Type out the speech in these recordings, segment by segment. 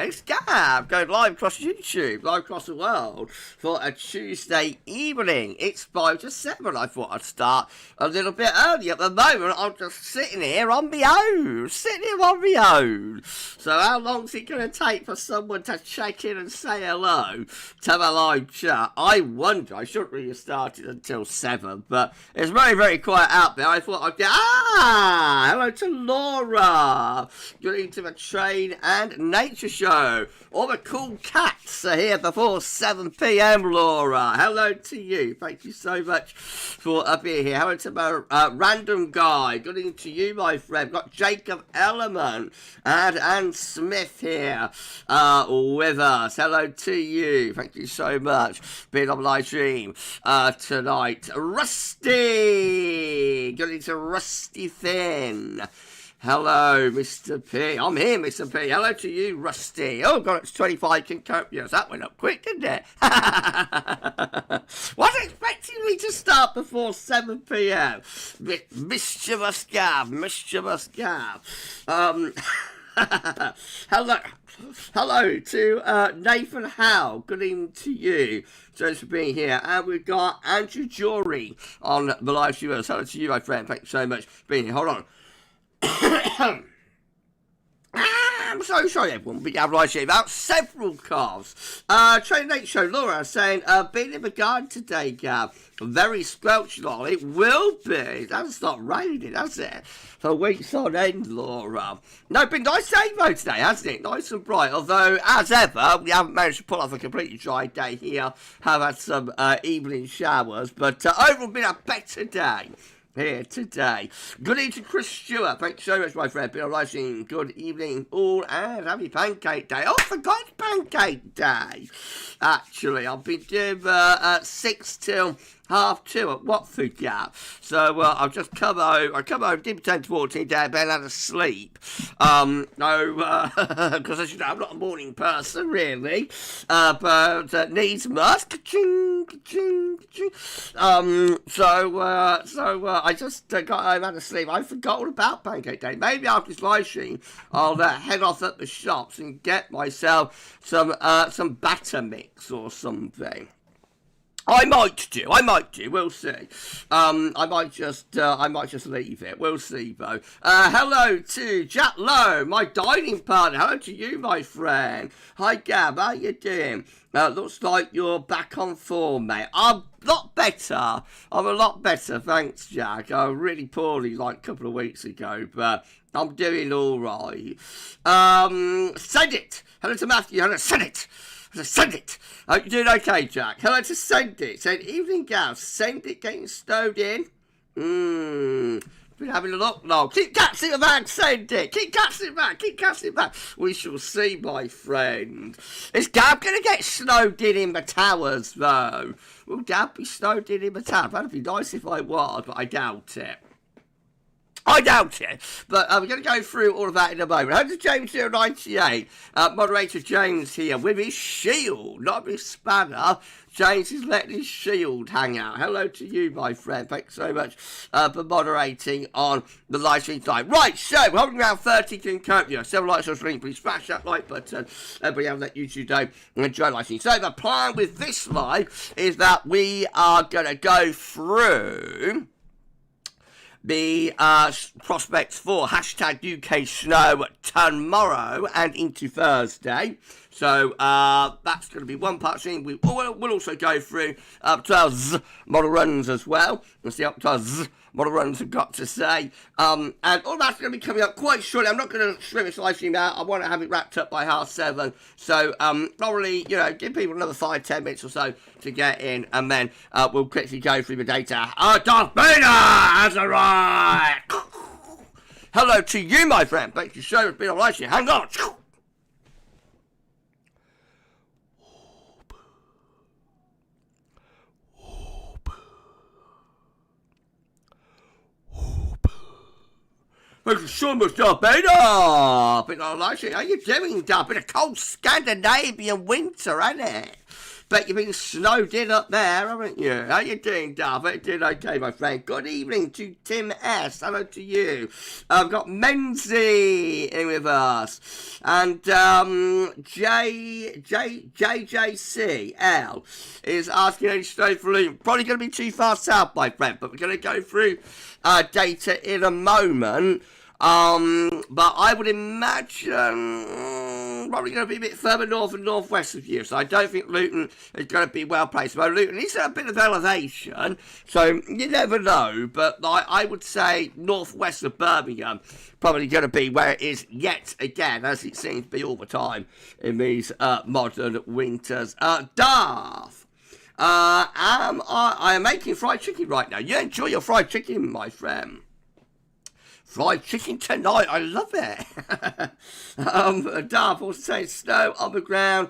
It's Gav going live across YouTube, live across the world for a Tuesday evening. It's 5 to 7. I thought I'd start a little bit early. At the moment, I'm just sitting here on my own. So how long's it going to take for someone to check in and say hello to my live chat? I wonder. I shouldn't really have started until 7, but it's very, very quiet out there. I thought I'd get... hello to Laura. Good evening to the Train and Nature Show. All the cool cats are here before 7 p.m, Laura. Hello to you. Thank you so much for being here. Hello to my random guy. Good evening to you, my friend. We've got Jacob Element and Anne Smith here with us. Hello to you. Thank you so much for being on the live stream tonight. Rusty. Good evening to Rusty Thin. Hello, Mr. P. I'm here, Mr. P. Hello to you, Rusty. Oh, God, it's 25 Concopias. That went up quick, didn't it? Wasn't expecting me to start before 7 p.m. Mischievous Gav. Hello to Nathan Howe. Good evening to you. Thanks for being here. And we've got Andrew Jory on the live stream. Hello to you, my friend. Thank you so much for being here. Hold on. I'm so sorry, everyone. We have live stream about several cars. Train Nate Show, Laura saying, being in the garden today, Gav. Very squelchy, lol. It will be. It hasn't stopped raining, has it? For weeks on end, Laura. No, been nice day though today, hasn't it? Nice and bright. Although, as ever, we haven't managed to pull off a completely dry day here. Have had some evening showers, but overall been a better day here today. Good evening to Chris Stewart. Thanks so much, my friend. Been arriving. Good evening, all, and happy Pancake Day. Oh, I forgot it's Pancake Day. Actually, I've been doing 6 till 2:30 at Watford Gap. So I've just come home. I come home, did 10 to 14 day, bed, had a sleep. Because as you know, I'm not a morning person really. But needs must. Ka-ching, ka-ching, ka-ching. So I just got home, had a sleep. I forgot all about Pancake Day. Maybe after this live stream, I'll head off at the shops and get myself some batter mix or something. I might do, we'll see. I might just leave it, we'll see though. Hello to Jack Lowe, my dining partner. Hello to you, my friend. Hi Gab, how you doing? Looks like you're back on form, mate. I'm a lot better, thanks Jack. I was really poorly like a couple of weeks ago, but I'm doing alright. Send it! Hello to Matthew, hello, send it! Send it! Hope you're doing okay, Jack. Hello to Send It. Said, evening, Gav. Send It getting stowed in. Been having a look now. Keep catching it back, Send It. Keep catching it back. We shall see, my friend. Is Gav going to get snowed in the towers, though? Will Gav be snowed in the towers? That'd be nice if I was, but I doubt it. But we're going to go through all of that in a moment. Hello to James098, moderator James here with his shield, not his spanner. James is letting his shield hang out. Hello to you, my friend. Thanks so much for moderating on the live stream time. Right, so we're holding around 30 Concopia. 7 likes on screen. Please smash that like button. Everybody have that YouTube know and enjoy live stream. So the plan with this live is that we are going to go through the prospects for hashtag UK Snow tomorrow and into Thursday. So that's going to be one part stream. We'll also go through Uppercase model runs as well. We'll see Uppercase model runs have got to say. And all that's going to be coming up quite shortly. I'm not going to stream this live stream out. I want to have it wrapped up by 7:30. So probably, give people another 5-10 minutes or so to get in. And then we'll quickly go through the data. Darth Vader has arrived! Hello to you, my friend. Thank you so much for being on live stream. Hang on. Thank you so much, Darth Vader. Been on live stream. How you doing, Darth? Been a cold Scandinavian winter, hasn't it? Bet you've been snowed in up there, haven't you? How you doing, Dove? You doing okay, my friend? Good evening to Tim S. Hello to you. I've got Menzie in with us. And JJCL is asking any snow for Luton. Probably going to be too far south, my friend, but we're going to go through data in a moment. But I would imagine probably going to be a bit further north and northwest of you, so I don't think Luton is going to be well placed. Well, Luton is at a bit of elevation, so you never know, but I would say northwest of Birmingham, probably going to be where it is yet again, as it seems to be all the time in these modern winters. Darth. I am making fried chicken right now. You enjoy your fried chicken, my friend. Fried chicken tonight, I love it. Darth also saying snow on the ground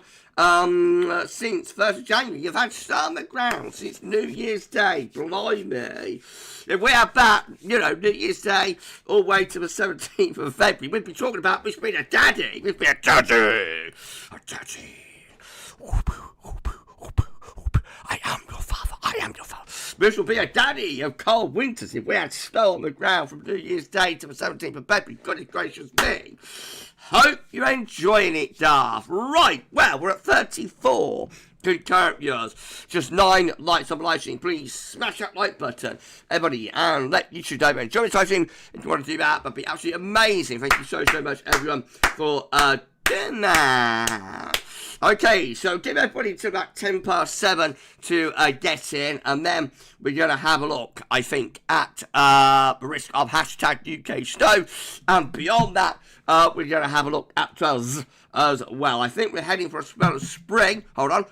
since 1st of January. You've had snow on the ground since New Year's Day. Blimey. If we have that, you know, New Year's Day all the way to the 17th of February, we'd be talking about this being a daddy. We'd be a daddy. A daddy. I am your father. I am your father. This will be a daddy of cold winters if we had snow on the ground from New Year's Day to the 17th of February. Goodness gracious me. Hope you're enjoying it, Darth. Right, well, we're at 34 concurrent viewers. Just 9 likes on the live stream. Please smash that like button, everybody, and let YouTube know and join me typing if you want to do that. That'd be absolutely amazing. Thank you so much, everyone, for doing that. Okay, so give everybody to about 7 to get in, and then we're going to have a look, I think, at the risk of hashtag UK Snow, and beyond that, we're going to have a look at us as well. I think we're heading for a spell of spring. Hold on.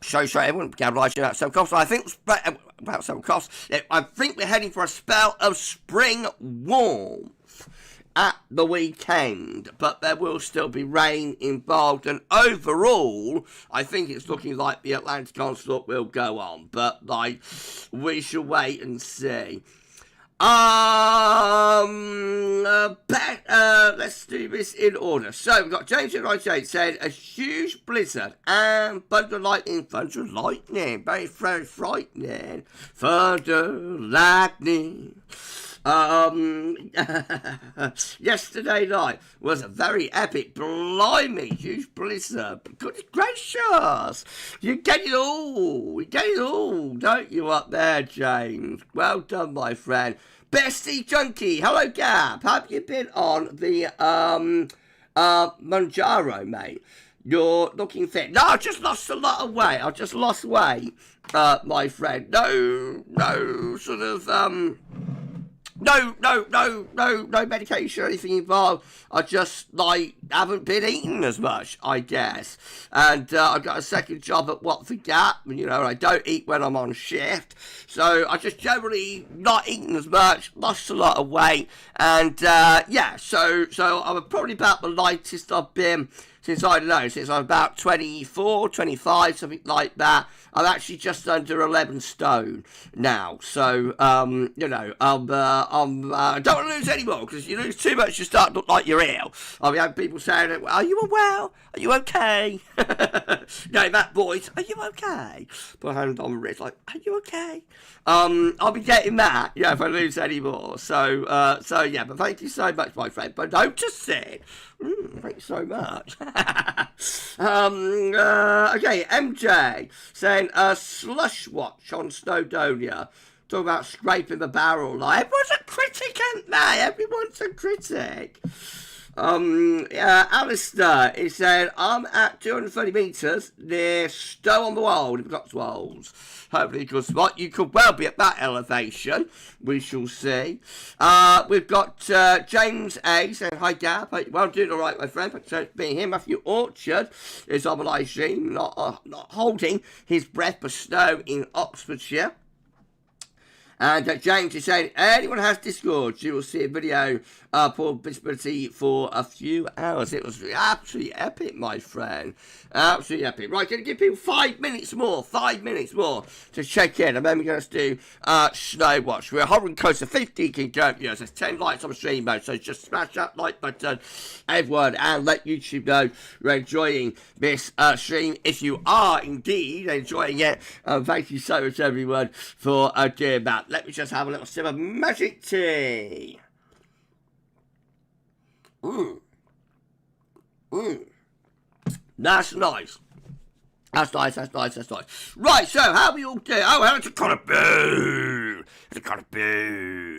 Sorry, everyone, Gavs about some costs. I think about some costs. I think we're heading for a spell of spring warmth at the weekend, but there will still be rain involved, and overall I think it's looking like the Atlantic onslaught will go on, but like we shall wait and see. Let's do this in order. So we've got James in 98 saying a huge blizzard and thunder lightning, very, very frightening, thunder lightning. Yesterday night was a very epic, blimey, huge blizzard. Goodness gracious, you get it all, don't you up there, James? Well done, my friend. Bestie Junkie, hello Gab, have you been on the Manjaro, mate? You're looking fit. No, I just lost a lot of weight. I just lost weight, my friend. No sort of No medication or anything involved. I just, haven't been eating as much, I guess. And I've got a second job at Watford Gap, and, I don't eat when I'm on shift. So I just generally not eating as much, lost a lot of weight. And, so I'm probably about the lightest I've been since I'm about 24, 25, something like that. I'm actually just under 11 stone now, so, I don't want to lose any more, because if you lose too much, you start to look like you're ill. I'll be having people saying, are you well? Are you okay? That voice, are you okay? Put a hand on my wrist, are you okay? I'll be getting that, if I lose any more, so but thank you so much, my friend, but notice it. Thanks so much. Okay, MJ saying slush watch on Snowdonia. Talk about scraping the barrel. Everyone's a critic, ain't they? Everyone's a critic. Alistair is saying, I'm at 230 metres near Stow on the Wold in the Cotswolds. Hopefully a good spot. You could well be at that elevation. We shall see. We've got James A saying, hi Gab. Well, I'm doing all right, my friend. Thanks for being here. Matthew Orchard is on the live stream, not holding his breath for snow in Oxfordshire. And James is saying, anyone has Discord, you will see a video for visibility for a few hours. It was absolutely epic, my friend. Absolutely epic. Right, going to give people 5 minutes more to check in. And then we're going to do Snow Watch. We're hovering close to 50 confirmed viewers. There's 10 likes on the stream mode, so just smash that like button, everyone, and let YouTube know you're enjoying this stream. If you are indeed enjoying it, thank you so much, everyone, for doing that. Let me just have a little sip of magic tea. That's nice. That's nice. Right, so how are we all doing? Oh, hello to Connor Boo.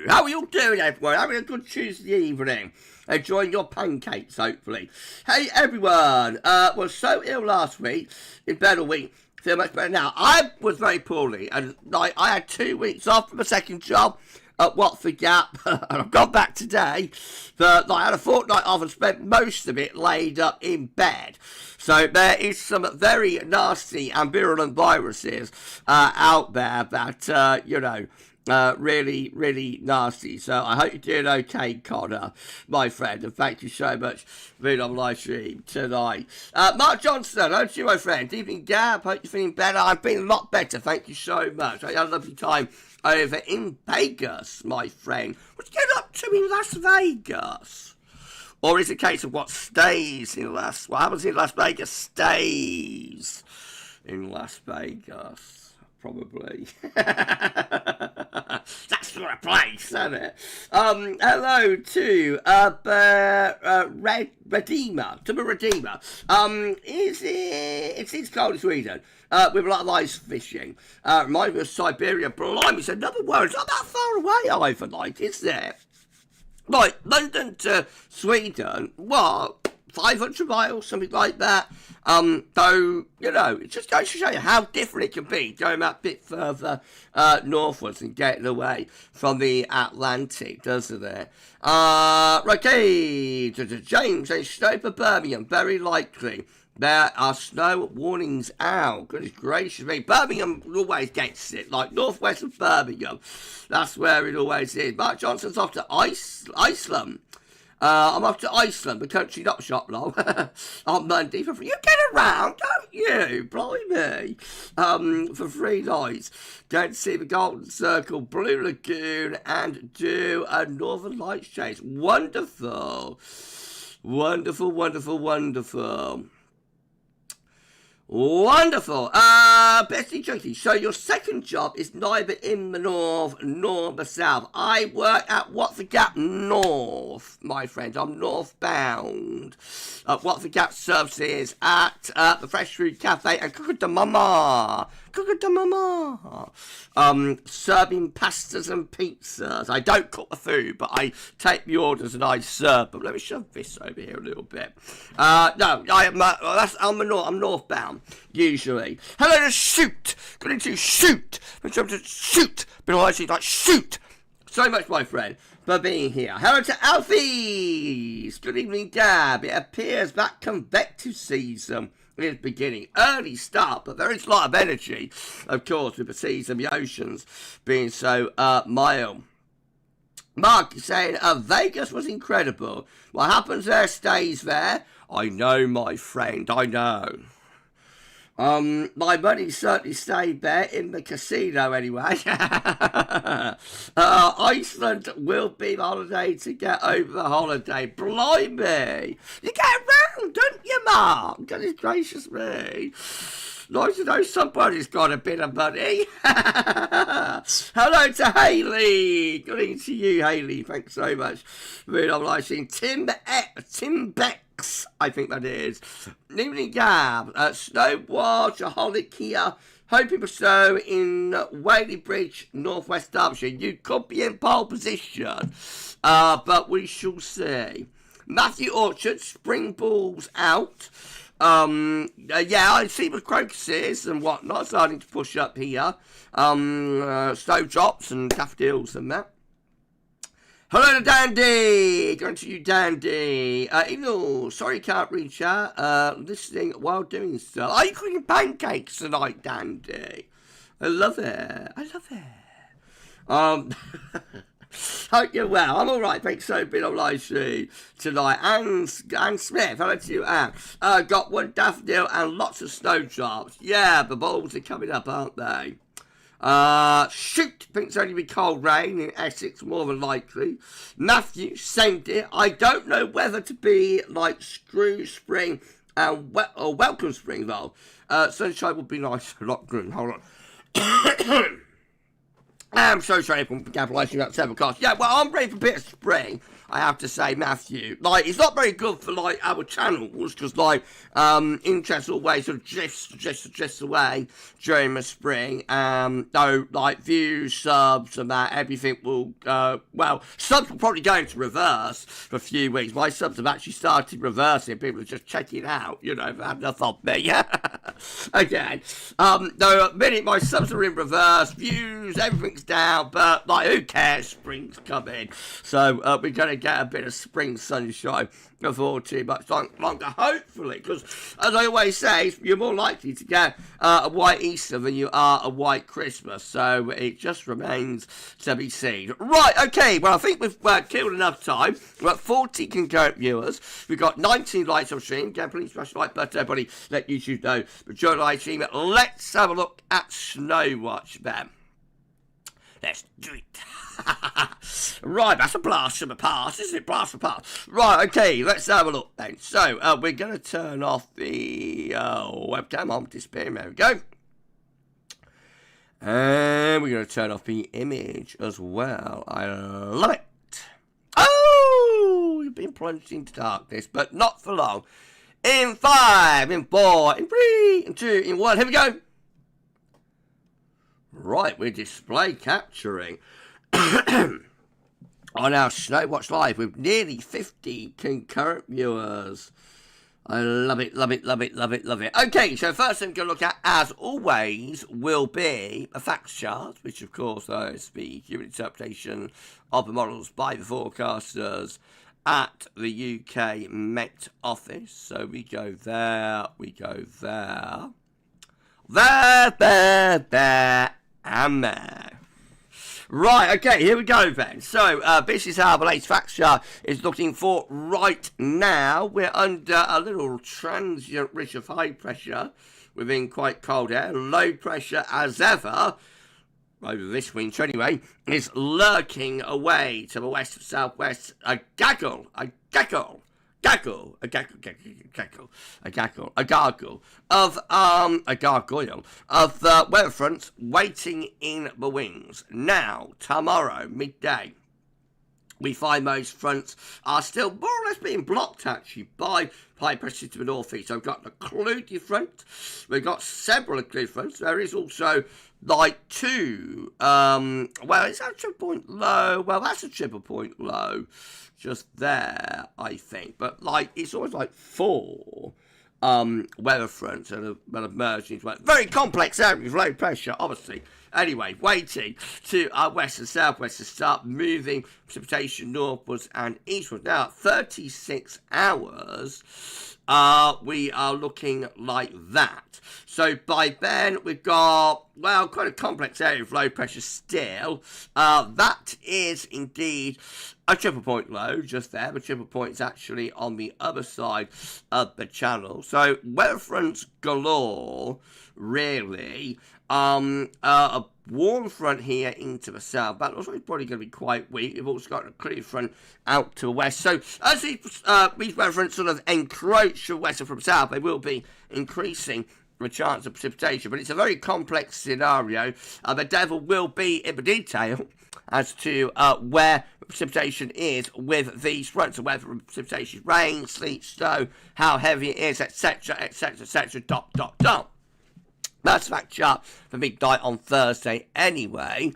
How are you all doing, everyone? Having a good Tuesday evening. Enjoying your pancakes, hopefully. Hey, everyone. Was so ill last week. In bed all week. Feel much better now. I was very poorly, and I had 2 weeks off from a second job at Watford Gap, and I've gone back today, but I had a fortnight off and spent most of it laid up in bed. So there is some very nasty and virulent viruses out there that, really, really nasty. So I hope you're doing okay, Connor, my friend, and thank you so much for being on live stream tonight. Mark Johnson, hello to you, my friend. Evening, Gab. Hope you're feeling better. I've been a lot better. Thank you so much. I had a lovely time over in Vegas, my friend. What you get up to in Las Vegas? Or is it a case of what happens in Las Vegas stays in Las Vegas? Probably. That's not a place, isn't it? Hello to Redeemer. It's cold in Sweden. With a lot of ice fishing. Reminds me of Siberia. Blimey, it's another word. It's not that far away, either, like, is there? Right, London to Sweden, what, 500 miles, something like that. Though, it just goes to show you how different it can be going that bit further northwards and getting away from the Atlantic, doesn't it? Okay, James, a snow for Birmingham, very likely. There are snow warnings out. Goodness gracious me. Birmingham always gets it. Like northwest of Birmingham. That's where it always is. Mark Johnson's off to Iceland. I'm off to Iceland, the country not shop long, on Monday for free. You get around, don't you? Blimey. For 3 nights. Going to see the Golden Circle, Blue Lagoon, and do a Northern Lights chase. Wonderful. Wonderful. Bestie Junkie, so your second job is neither in the north nor the south. I work at Watford Gap North, my friend. I'm northbound. Watford Gap services at the Fresh Food Cafe and Cook de Mama. Serving pastas and pizzas. I don't cook the food, but I take the orders and I serve them. Let me shove this over here a little bit. I'm northbound, usually. Hello to Shoot. Going to Shoot. But I actually like Shoot. So much, my friend, for being here. Hello to Alfie's. Good evening, Gab. It appears that convective season is beginning. Early start, but there is a lot of energy, of course, with the seas and the oceans being so mild. Mark is saying, Vegas was incredible. What happens there stays there. I know, my friend, I know. My money certainly stayed there in the casino anyway. Iceland will be the holiday to get over the holiday. Blimey. You get around, don't you, Mark? Goodness gracious me. Nice to know somebody's got a bit of money. Hello to Hayley. Good evening to you, Hayley. Thanks so much for being on live stream. Tim Bex, I think that is. Evening, Gab. Snowboard, Jaholic here. Hoping for snow in Whaley Bridge, Northwest Derbyshire. You could be in pole position, but we shall see. Matthew Orchard, spring balls out. I see the crocuses and whatnot starting to push up here. Snowdrops and daffodils and that. Hello to Dandy! Going to you, Dandy. Sorry can't reach out. Listening while doing stuff. Are you cooking pancakes tonight, Dandy? I love it. Hope you're well. I'm all right, thanks so been on live stream tonight. Anne Smith, hello to you, Anne. Got one daffodil and lots of snowdrops. Yeah, the balls are coming up, aren't they? Shoot, think it's only be cold rain in Essex, more than likely. Matthew, same dear. I don't know whether to be like screw spring and or welcome spring though. Sunshine would be nice. Not good. Hold on. I'm so sorry for capitalising that 7 o'clock. Yeah, well, I'm ready for a bit of spring, I have to say, Matthew. Like, it's not very good for, like, our channels, because, like, interest always sort of drifts away during the spring. Though, like, views, subs, and that, everything will, well, subs will probably go into reverse for a few weeks. My subs have actually started reversing. People are just checking it out, you know, they've had enough of me. Again. Though, at the minute, my subs are in reverse, views, everything's down, but like who cares, spring's coming, so we're gonna get a bit of spring sunshine before too much longer, hopefully, because as I always say, you're more likely to get a white Easter than you are a white Christmas, so it just remains to be seen. Right, okay, well I think we've killed enough time. We're at 40 concurrent viewers, we've got 19 likes on stream. Again, please smash the like button, everybody, let YouTube know but join the live stream. Let's have a look at Snowwatch then. Let's do it. Right, that's a blast from the past, isn't it? Blast from the past. Right, okay, let's have a look then. So, we're going to turn off the webcam. I'm disappearing. There we go. And we're going to turn off the image as well. I love it. Oh, you've been plunged into darkness, but not for long. In 5, in 4, in 3, in 2, in 1. Here we go. Right, we're display capturing on our Snowwatch Live with nearly 50 concurrent viewers. I love it, love it, love it, love it, love it. Okay, so first thing we're going to look at, as always, will be a facts chart, which of course is the human interpretation of the models by the forecasters at the UK Met Office. So we go there, we go there. There, and there. Right, okay, here we go then. So, this is how the latest facts chart is looking for right now. We're under a little transient ridge of high pressure within quite cold air. Low pressure, as ever, over this winter anyway, is lurking away to the west of southwest. A gargle of weather fronts waiting in the wings. Now, tomorrow, midday, we find those fronts are still more or less being blocked, actually, by high pressure to the northeast. So we've got the occluded front, we've got several occluded fronts. There is also, like, 2, well, is that a triple point low? Well, that's a triple point low. Just there, I think. But, like, it's always like 4 weather fronts that have merged into one. Very complex area with low pressure, obviously. Anyway, waiting to our west and southwest to start moving precipitation northwards and eastwards. Now, 36 hours, we are looking like that. So by then, we've got, well, quite a complex area of low pressure still. That is indeed a triple point low just there. The triple point is actually on the other side of the channel. So weather fronts galore, really. A warm front here into the south. That looks like it's probably going to be quite weak. We've also got a clear front out to the west. So as these weather fronts sort of encroach from west and from south, they will be increasing the chance of precipitation. But it's a very complex scenario. The devil will be in the detail as to where precipitation is with these fronts, and whether precipitation is rain, sleet, snow, how heavy it is, etc., etc., etc., ... That's the fact chart for midnight on Thursday anyway.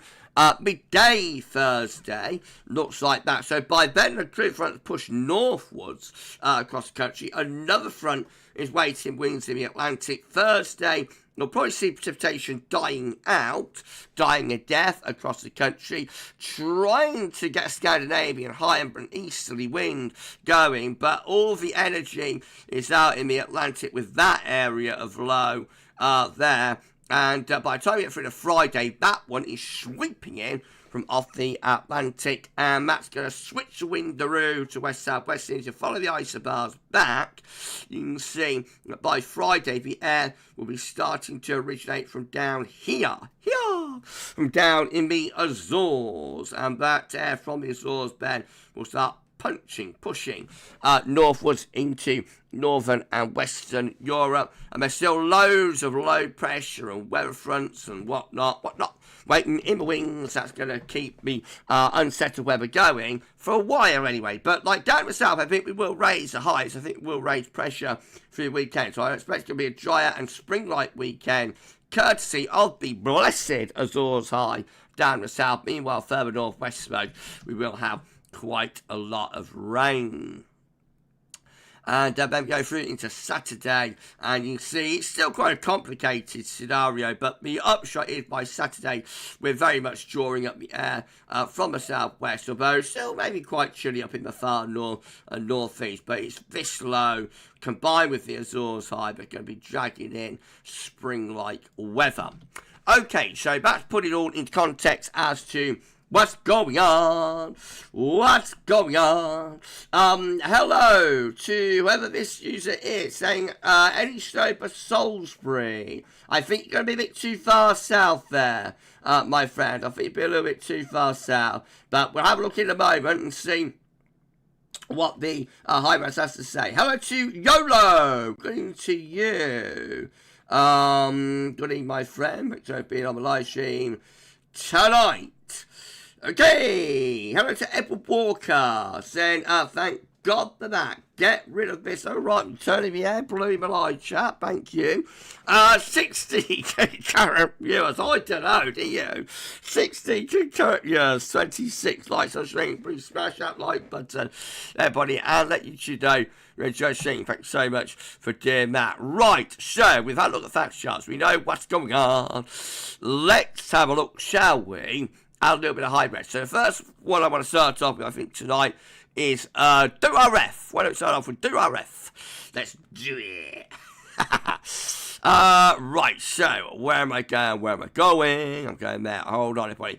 Midday Thursday looks like that. So by then the clear front push northwards across the country. Another front is waiting winds in the Atlantic. Thursday, you'll probably see precipitation dying a death across the country, trying to get a Scandinavian high and easterly wind going, but all the energy is out in the Atlantic with that area of low there. And by the time we get through to Friday, that one is sweeping in from off the Atlantic, and that's going to switch the windaroo to west-southwest. As you follow the isobars back, you can see that by Friday the air will be starting to originate from down here, from down in the Azores, and that air from the Azores then will start pushing northwards into northern and western Europe, and there's still loads of low pressure and weather fronts and whatnot waiting in the wings. That's going to keep the unsettled weather going for a while anyway. But like down the south, I think we will raise the highs. I think we will raise pressure through the weekend. So I expect it's going to be a drier and spring-like weekend, courtesy of the blessed Azores high down the south. Meanwhile, further northwest mode, we will have quite a lot of rain. And then we go through into Saturday, and you can see it's still quite a complicated scenario, but the upshot is by Saturday we're very much drawing up the air from the southwest, although still maybe quite chilly up in the far north and northeast, but it's this low combined with the Azores high that are going to be dragging in spring-like weather. Okay, so that's put it all into context as to what's going on? Hello to whoever this user is, saying, any snow for Salisbury? I think you're going to be a bit too far south there, my friend. I think you'll be a little bit too far south. But we'll have a look in a moment and see what the High-Res has to say. Hello to YOLO. Good evening to you. Good evening, my friend. Thanks for being on the live stream tonight. Okay, hello to Edward Walker, saying, thank God for that. Get rid of this. All right, I'm turning the air blue in my live chat. Thank you. 60 current viewers. I don't know, do you? 60 current viewers, 26 likes on stream. Please smash that like button, everybody, and let you know you're enjoying streaming. Thanks so much for doing that. Right, so we've had a look at the fact charts. We know what's going on. Let's have a look, shall we? A little bit of hybrid. So the first one I want to start off with, I think, tonight is DoRF. Why don't we start off with DoRF? Let's do it. Right, so where am I going? Where am I going? I'm going there. Hold on, everybody.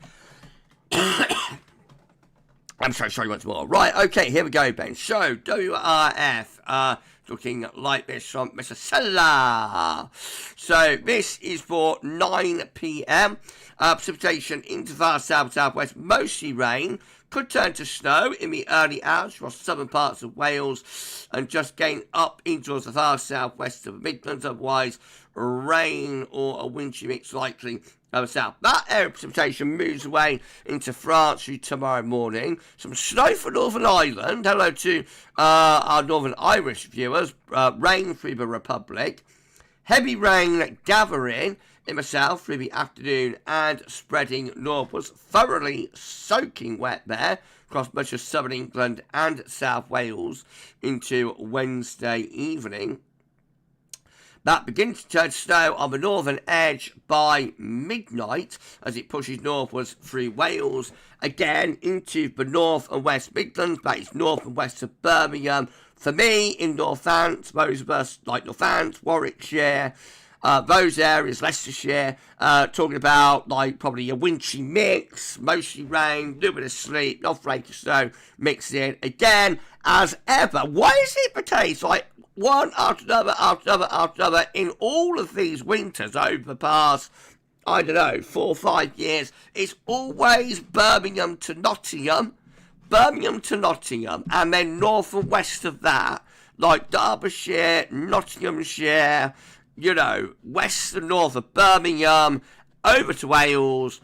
I'm so sorry once more. Right, okay, here we go, Ben. So, WRF, looking like this from Mr. Seller. So, this is for 9 p.m. Precipitation into far southwest, mostly rain. Could turn to snow in the early hours across southern parts of Wales and just gain up into the far southwest of the Midlands. Otherwise, rain or a wintry mix likely over south. That area of precipitation moves away into France through tomorrow morning. Some snow for Northern Ireland. Hello to our Northern Irish viewers. Rain through the Republic. Heavy rain gathering in the south through the afternoon and spreading northwards. Thoroughly soaking wet there across much of southern England and South Wales into Wednesday evening. That begins to turn snow on the northern edge by midnight as it pushes northwards through Wales, again into the north and west Midlands. That is north and west of Birmingham. For me, in Northants, those of us like Northants, Warwickshire, those areas, Leicestershire, talking about like probably a wintry mix, mostly rain, a little bit of sleet, not flake of snow mixed in. Again, as ever, why is it the case? Like, one after another, after another, after another, in all of these winters over the past, I don't know, 4 or 5 years, it's always Birmingham to Nottingham, and then north and west of that, like Derbyshire, Nottinghamshire, you know, west and north of Birmingham, over to Wales,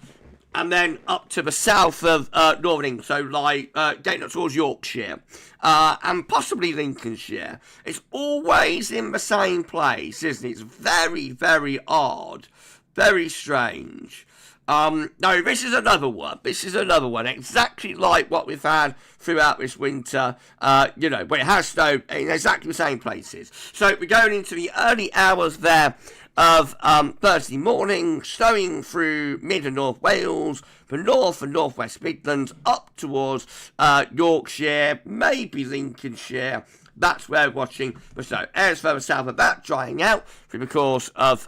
and then up to the south of Northern England, so like getting up towards Yorkshire, and possibly Lincolnshire. It's always in the same place, isn't it? It's very, very odd, very strange. No, this is another one. Exactly like what we've had throughout this winter, you know, where it has snowed in exactly the same places. So we're going into the early hours there of Thursday morning, snowing through mid and north Wales, the north and northwest Midlands, up towards Yorkshire, maybe Lincolnshire. That's where we're watching the snow. Areas further south of that drying out through the course of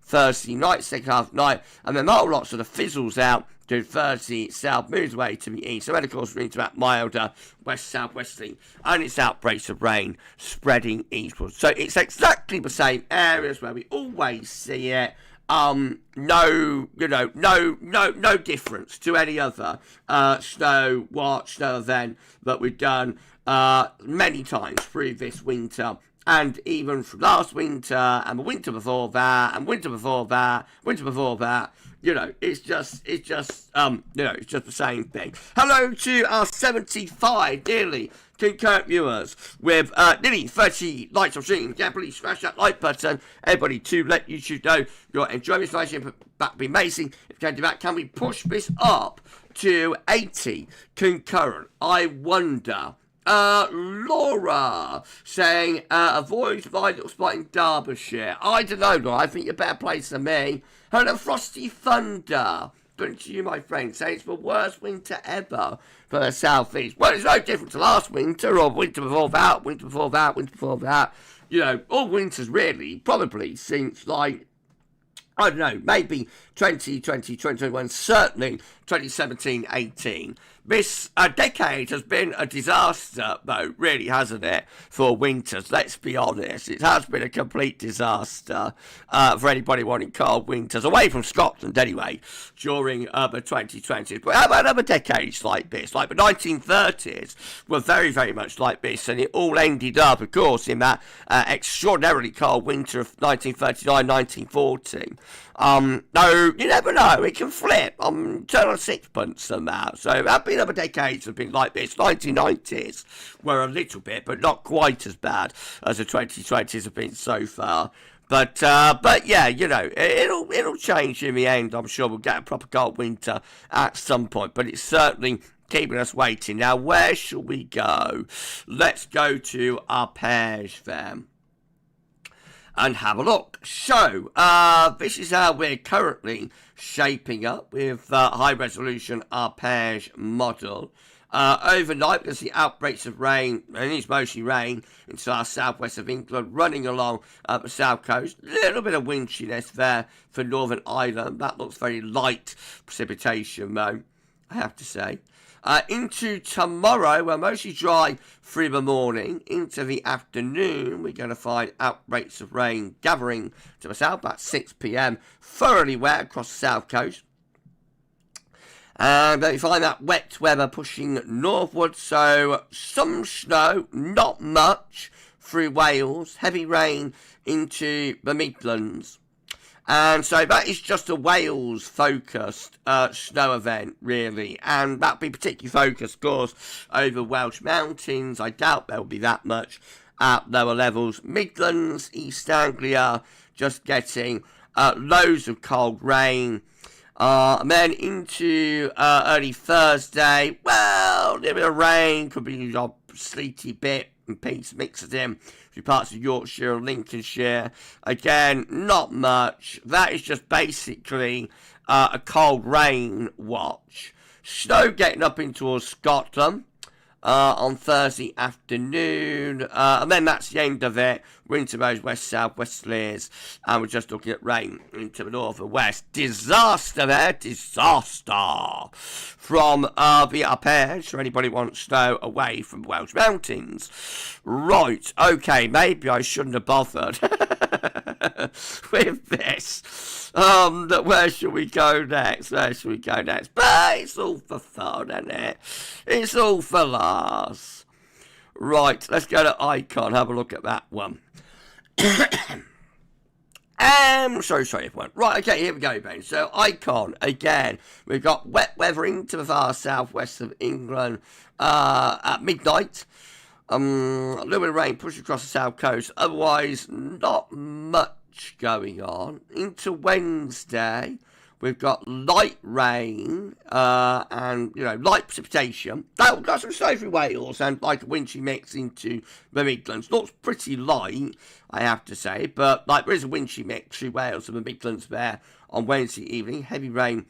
Thursday night, second half night, and then the whole lot sort of fizzles out to Thursday south, moves away to the east. So then, of course, we're into that milder west-southwesterly, and it's outbreaks of rain spreading eastwards. So it's exactly the same areas where we always see it. No difference to any other snow event that we've done many times through this winter. And even from last winter, and the winter before that, and winter before that, it's just the same thing. Hello to our 75 dearly concurrent viewers with nearly 30 likes on stream. Yeah, please smash that like button. Everybody, to let YouTube know you're enjoying this live stream. That would be amazing. If you can do that, can we push this up to 80 concurrent? I wonder. Laura saying, avoid my little spot in Derbyshire. I don't know, Laura. I think you're a better place than me. Hello, Frosty Thunder. Going to you, my friend, saying it's the worst winter ever for the southeast. Well, it's no different to last winter or winter before that. All winters really, probably since like, I don't know, maybe 2020, 2021, certainly 2017-18. This decade has been a disaster, though, really, hasn't it, for winters? Let's be honest. It has been a complete disaster for anybody wanting cold winters, away from Scotland, anyway, during the 2020s. But how about other decades like this? Like the 1930s were very, very much like this, and it all ended up, of course, in that extraordinarily cold winter of 1939-1940. No, you never know. It can flip. Turn on sixpence and that. So there have been other decades have been like this. 1990s were a little bit, but not quite as bad as the 2020s have been so far. But yeah, it'll change in the end. I'm sure we'll get a proper cold winter at some point. But it's certainly keeping us waiting. Now, where shall we go? Let's go to Arpege then and have a look. So, this is how we're currently shaping up with high-resolution Arpege model. Overnight, there's the outbreaks of rain, and it's mostly rain, into our southwest of England, running along the south coast. A little bit of windiness there for Northern Ireland. That looks very light precipitation, though, I have to say. Into tomorrow, we're mostly dry through the morning. Into the afternoon, we're going to find outbreaks of rain gathering to the south about 6 p.m. Thoroughly wet across the south coast. And then you find that wet weather pushing northward, so some snow, not much, through Wales. Heavy rain into the Midlands. And so that is just a Wales-focused snow event, really. And that'll be particularly focused, of course, over Welsh mountains. I doubt there'll be that much at lower levels. Midlands, East Anglia, just getting loads of cold rain. And then into early Thursday, well, a little bit of rain, could be a sleety bit and peace mixes in through parts of Yorkshire and Lincolnshire. Again, not much. That is just basically a cold rain watch. Snow getting up in towards Scotland on Thursday afternoon, and then that's the end of it. We're into those west-south-westerlies, and we're just looking at rain into the north and west. Disaster there, disaster from the Arpege, for anybody who wants snow away from the Welsh mountains. Right, okay, maybe I shouldn't have bothered with this. Where should we go next? But it's all for fun, isn't it? It's all for laughs. Right, let's go to Icon, have a look at that one. Sorry everyone. Right, okay, here we go, Ben. So Icon, again, we've got wet weather into the far southwest of England at midnight. A little bit of rain pushed across the south coast. Otherwise, not much going on. Into Wednesday, we've got light rain and, light precipitation. That got some snow through Wales and like a wintry mix into the Midlands. Looks pretty light, I have to say, but there is a wintry mix through Wales and the Midlands there on Wednesday evening. Heavy rain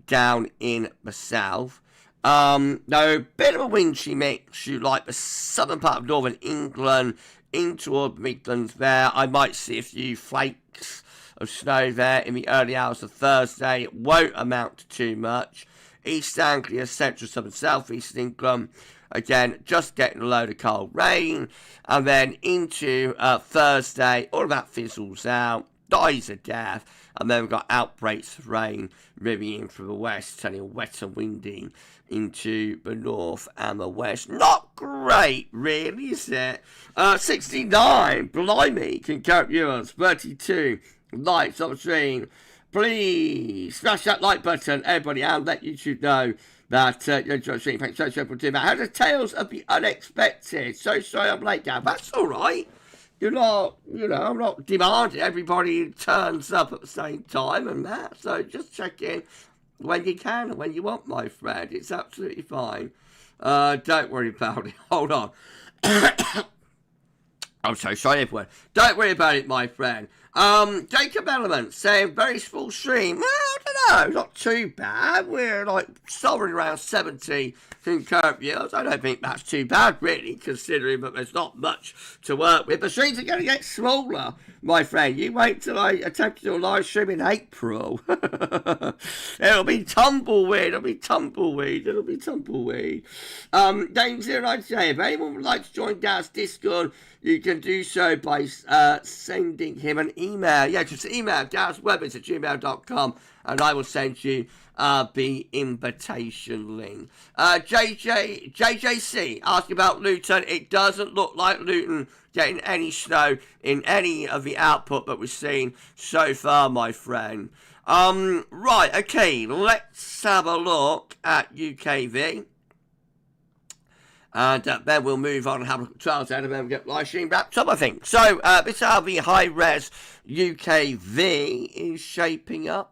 down in the south. No, bit of a wintry mix through the southern part of northern England into the Midlands there. I might see a few flakes of snow there in the early hours of Thursday. It won't amount to too much. East Anglia, Central, Southern, South East England. Again, just getting a load of cold rain. And then into Thursday, all of that fizzles out, dies a death. And then we've got outbreaks of rain moving in from the west, turning wet and windy into the north and the west. Not great, really, is it? 69, blimey, concurrent viewers, 32, likes on the stream. Please smash that like button, everybody, and let YouTube know that you're enjoying the stream. Thanks so much for doing that. How the tales of the unexpected. So sorry I'm late, Gav. That's all right. You're not, I'm not demanding everybody turns up at the same time and that. So just check in when you can and when you want, my friend. It's absolutely fine. Don't worry about it. Hold on. I'm so sorry, everyone. Don't worry about it, my friend. Jacob Element saying very small stream. Well, I don't know, not too bad. We're like hovering around 70 concurrent viewers. I don't think that's too bad, really, considering that there's not much to work with. The streams are going to get smaller, my friend. You wait till I attempt to do a live stream in April. It'll be tumbleweed. It'll be tumbleweed. Game 098. If anyone would like to join Gav's Discord, you can do so by sending him an email. Yeah, just email GavsWeatherVids@gmail.com and I will send you the invitation link. JJC asking about Luton. It doesn't look like Luton getting any snow in any of the output that we've seen so far, my friend. Right, okay, let's have a look at UKV. And then we'll move on and have a look at trials out and then we'll get live stream wrapped up, I think. So, this is how the high-res UKV is shaping up.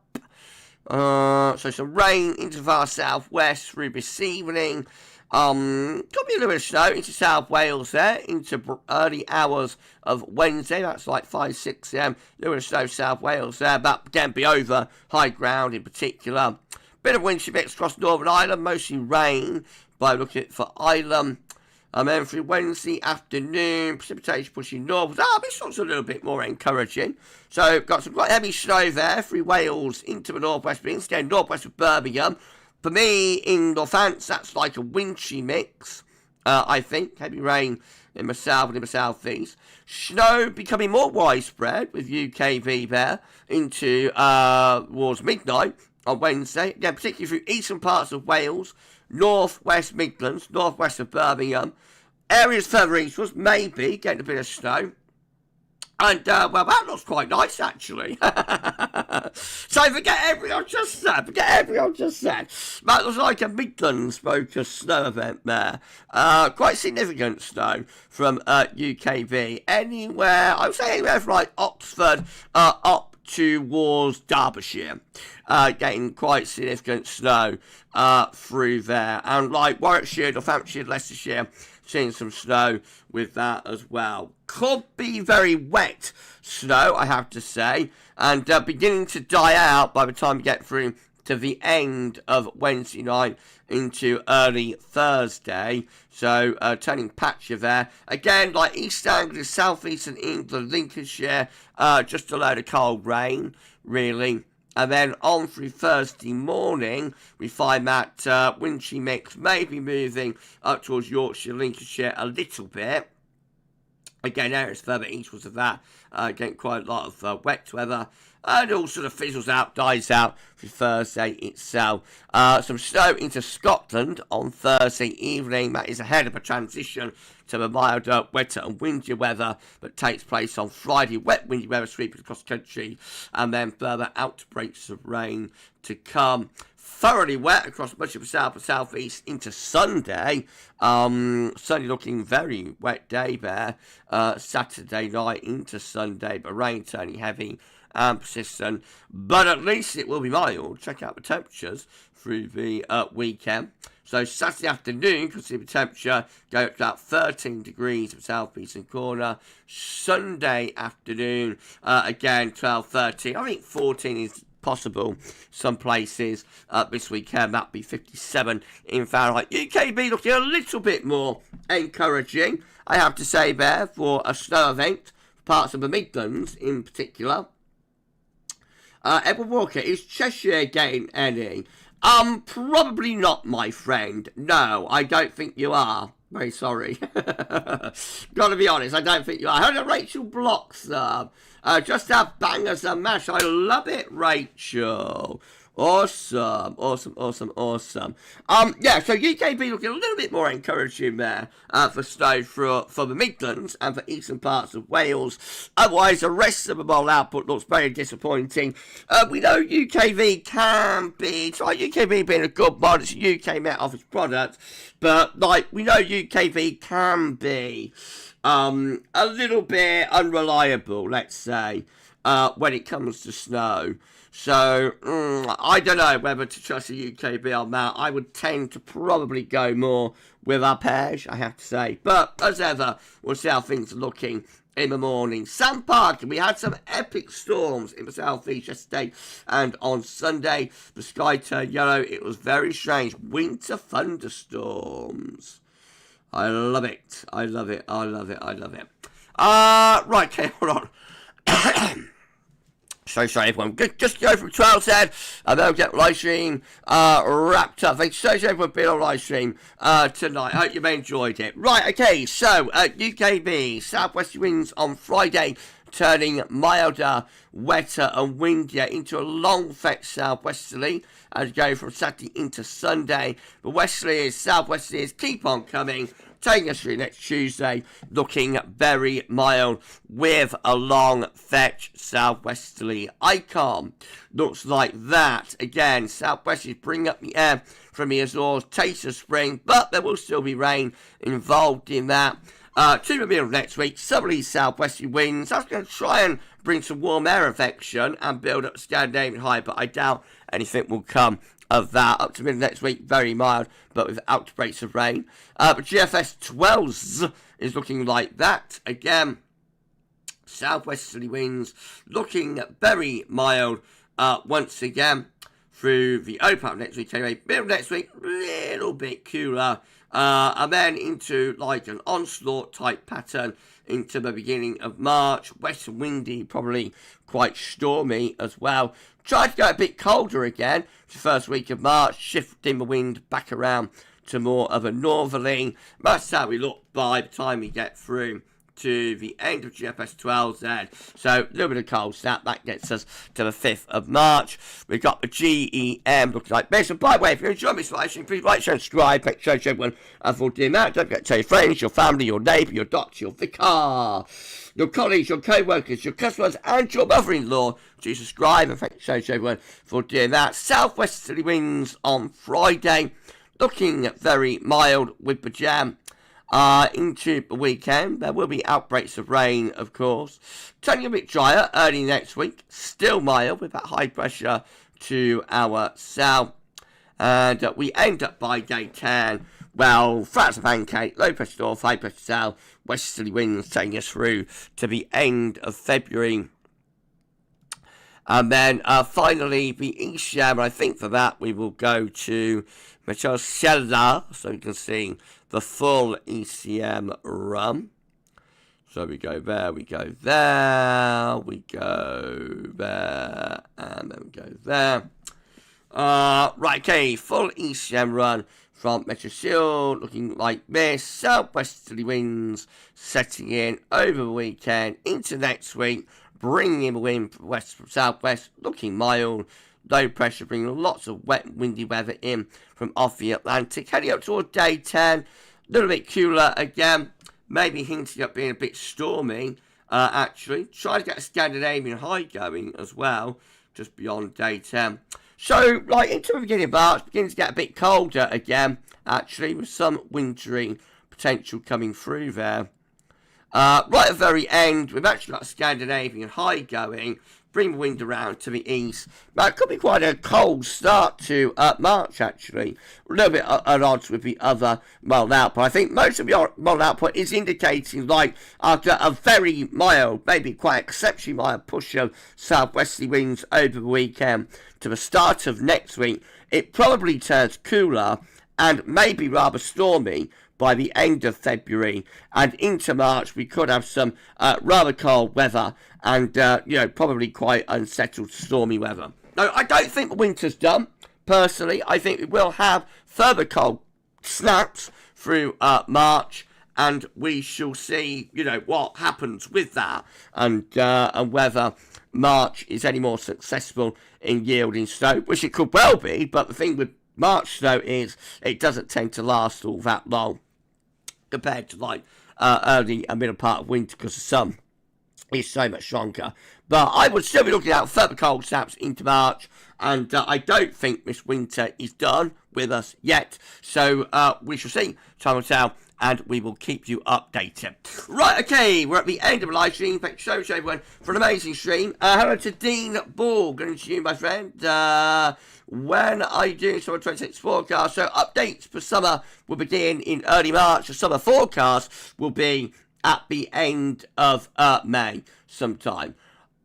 So some rain into the far southwest through this evening. Could be a little bit of snow into South Wales there, into early hours of Wednesday. That's like 5, 6 a.m. A little bit of snow South Wales there, but again, be over high ground in particular. Bit of wind shear mix across Northern Ireland, mostly rain by looking for Ireland. And then through Wednesday afternoon, precipitation pushing north. This looks a little bit more encouraging. So, got some quite heavy snow there through Wales into the northwest, but instead northwest of Birmingham. For me, in Northants, that's like a wintry mix, I think. Heavy rain in the south and in the southeast. Snow becoming more widespread with UKV there into towards midnight on Wednesday. Again, particularly through eastern parts of Wales, northwest Midlands, northwest of Birmingham. Areas further eastwards, maybe getting a bit of snow. And, well, that looks quite nice, actually. So forget everything I just said. That looks like a Midlands-focused snow event there. Quite significant snow from UKV. Anywhere, I would say anywhere from, like, Oxford up towards Derbyshire. Getting quite significant snow through there. And, like, Warwickshire, Northamptonshire, Leicestershire, seeing some snow with that as well. Could be very wet snow, I have to say, and beginning to die out by the time we get through to the end of Wednesday night into early Thursday. So turning patchy there. Again, like East Anglia, South Eastern England, Lincolnshire, just a load of cold rain, really. And then on through Thursday morning, we find that wintry mix may be moving up towards Yorkshire, Lincolnshire a little bit. Again, areas further eastwards of that, getting quite a lot of wet weather. And all sort of fizzles out, dies out for Thursday itself. Some snow into Scotland on Thursday evening. That is ahead of a transition to the milder, wetter and windier weather that takes place on Friday. Wet, windy weather sweeping across the country. And then further outbreaks of rain to come. Thoroughly wet across much of the south and southeast into Sunday. Certainly looking very wet day there. Saturday night into Sunday, but rain turning heavy and persistent. But at least it will be mild. Check out the temperatures through the weekend. So Saturday afternoon, you can see the temperature go up to about 13 degrees of southeastern corner. Sunday afternoon, again 12, 13. I think 14 is possible some places this weekend. That'd be 57 in Fahrenheit. UKB looking a little bit more encouraging, I have to say, there for a snow event, parts of the Midlands in particular. Edward Walker, is Cheshire getting any? Probably not, my friend. No, I don't think you are. Very sorry. Gotta be honest, I don't think you are. How did Rachel block sub? Just have bangers and mash. I love it, Rachel. Awesome, awesome, awesome, awesome. Yeah, so UKB looking a little bit more encouraging there for snow for the Midlands and for eastern parts of Wales. Otherwise, the rest of the mole output looks very disappointing. We know UKV can be, try UKV being a good mod, it's a UK Met Office product, but like we know UKV can be a little bit unreliable, let's say, when it comes to snow. So, I don't know whether to trust the UKB on that. I would tend to probably go more with Arpege, I have to say. But, as ever, we'll see how things are looking in the morning. Sam Park, we had some epic storms in the southeast yesterday and on Sunday. The sky turned yellow. It was very strange. Winter thunderstorms. I love it. I love it. I love it. I love it. Right, okay, hold on. So sorry, everyone. Just go from 12 said, and then we'll get live stream wrapped up. Thanks so much, everyone, for being on live stream tonight. I hope you've enjoyed it. Right, okay, so UKB, southwesterly winds on Friday, turning milder, wetter, and windier into a long fetch southwesterly as we go from Saturday into Sunday. The westerlies, southwesterlies keep on coming, taking us through next Tuesday, looking very mild with a long fetch southwesterly elcome. Looks like that. Again, southwesterlies bring up the air from the Azores, taste of spring, but there will still be rain involved in that. To the middle of next week, southerly southwesterly winds. That's going to try and bring some warm air affection and build up Scandinavian high, but I doubt anything will come of that. Up to middle next week, very mild, but with outbreaks of rain. But GFS 12s is looking like that. Again, southwesterly winds looking very mild once again through the open next week. Anyway, middle next week, a little bit cooler. And then into like an onslaught type pattern into the beginning of March. West and windy, probably quite stormy as well. Try to go a bit colder again. The first week of March, shifting the wind back around to more of a northerly. That's how we look by the time we get through to the end of GFS 12Z. So a little bit of cold snap. That gets us to the 5th of March. We've got the GEM looking like this. And by the way, if you enjoy this live stream, please like, share and subscribe. Make sure everyone for doing that. Don't forget to tell your friends, your family, your neighbour, your doctor, your vicar, your colleagues, your co-workers, your customers, and your mother-in-law to subscribe. And thank you so much, everyone, for doing that. Southwesterly winds on Friday, looking very mild with the jam. Into the weekend, there will be outbreaks of rain, of course. Turning a bit drier early next week. Still mild with that high pressure to our south. And we end up by day 10. Well, flats of pancake, low pressure north, high pressure south, westerly winds taking us through to the end of February. And then finally, the East Jam. I think for that we will go to Michelle, so you can see the full ECM run. So we go there, we go there, we go there, and then we go there. Right, okay, full ECM run from Metro Shield, looking like this. Southwesterly winds setting in over the weekend into next week, bringing in the wind from west from southwest, looking mild. Low pressure bringing lots of wet, windy weather in from off the Atlantic. Heading up towards day 10, a little bit cooler again. Maybe hinting at being a bit stormy, actually. Try to get a Scandinavian high going as well, just beyond day 10. So, like, into the beginning of March, beginning to get a bit colder again, actually, with some wintry potential coming through there. Right at the very end, we've actually got a Scandinavian high going. Bring the wind around to the east. Now, it could be quite a cold start to March, actually. A little bit at odds with the other mild output. I think most of your mild output is indicating, like, after a very mild, maybe quite exceptionally mild push of southwesterly winds over the weekend to the start of next week, it probably turns cooler and maybe rather stormy by the end of February, and into March we could have some rather cold weather and probably quite unsettled stormy weather. No, I don't think the winter's done personally, I think we will have further cold snaps through March, and we shall see, what happens with that, and whether March is any more successful in yielding snow, which it could well be. But the thing with March snow is it doesn't tend to last all that long compared to early and middle part of winter, because the sun is so much stronger. But I would still be looking at further cold snaps into March, and I don't think this winter is done with us yet. So we shall see. Time will tell, and we will keep you updated. Right, okay, we're at the end of the live stream. Thank you so much, everyone, for an amazing stream. Hello to Dean Ball. Good to you, my friend. When are you doing summer 26 forecast? So updates for summer will begin in early March. The summer forecast will be at the end of May sometime.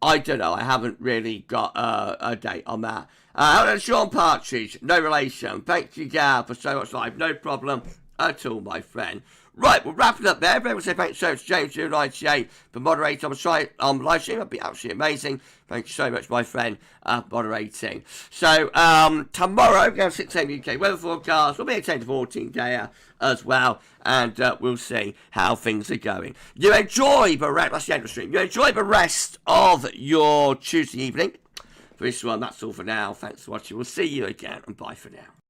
I don't know. I haven't really got a date on that. Hello, Sean Partridge. No relation. Thank you, Gav, for so much live. No problem at all, my friend. Right, we'll wrap it up there. Everyone will say thanks so much to James 098 for moderating on the live stream. That'd be absolutely amazing. Thank you so much, my friend, moderating. So, tomorrow, we're going to 6 a.m. UK weather forecast. We'll be a 10 to 14 day as well, and we'll see how things are going. You enjoy the rest, that's the end of the stream. You enjoy the rest of your Tuesday evening. For this one, that's all for now. Thanks for watching. We'll see you again, and bye for now.